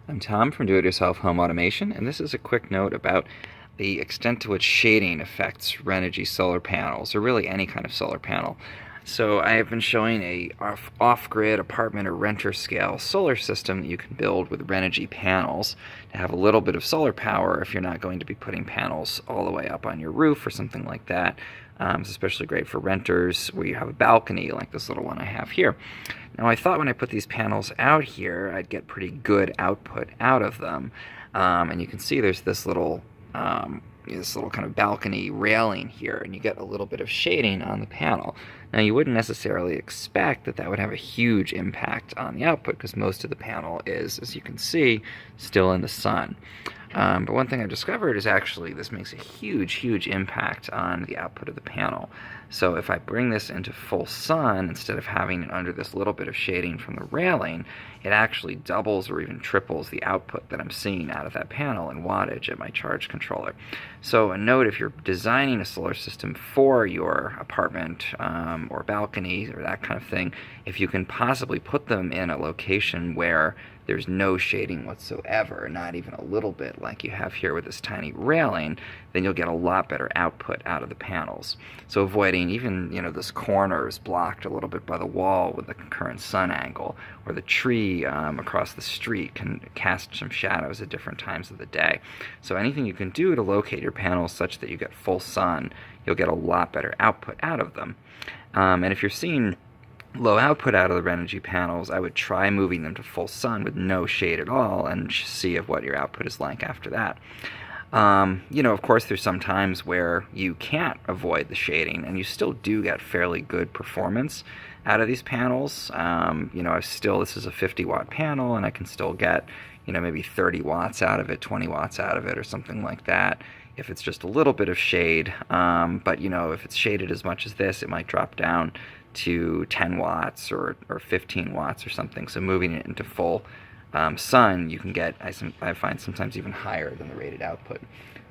I'm Tom from Do-It-Yourself Home Automation, and this is a quick note about the extent to which shading affects Renogy solar panels, or really any kind of solar panel. So I have been showing a off-grid apartment or renter scale solar system that you can build with Renogy panels to have a little bit of solar power if you're not going to be putting panels all the way up on your roof or something like that. It's especially great for renters where you have a balcony like this little one I have here. Now I thought when I put these panels out here I'd get pretty good output out of them, and you can see there's this little kind of balcony railing here, and you get a little bit of shading on the panel. Now you wouldn't necessarily expect that that would have a huge impact on the output because most of the panel is, as you can see, still in the sun. But one thing I've discovered is actually this makes a huge impact on the output of the panel. So if I bring this into full sun, instead of having it under this little bit of shading from the railing, it actually doubles or even triples the output that I'm seeing out of that panel in wattage at my charge controller. So a note, if you're designing a solar system for your apartment or balcony or that kind of thing, if you can possibly put them in a location where there's no shading whatsoever, not even a little bit like you have here with this tiny railing, then you'll get a lot better output out of the panels. So avoiding even, this corner is blocked a little bit by the wall with the concurrent sun angle, or the tree across the street can cast some shadows at different times of the day. So anything you can do to locate your panels such that you get full sun, you'll get a lot better output out of them. And if you're seeing low output out of the Renogy panels, I would try moving them to full sun with no shade at all and see what your output is like after that. Of course, there's some times where you can't avoid the shading and you still do get fairly good performance out of these panels. This is a 50-watt panel and I can still get, maybe 30 watts out of it, 20 watts out of it or something like that if it's just a little bit of shade. But if it's shaded as much as this, it might drop down to 10 watts or 15 watts or something. So moving it into full sun, you can get, I find, sometimes even higher than the rated output.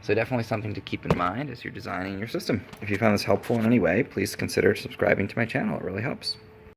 So definitely something to keep in mind as you're designing your system. If you found this helpful in any way, please consider subscribing to my channel. It really helps.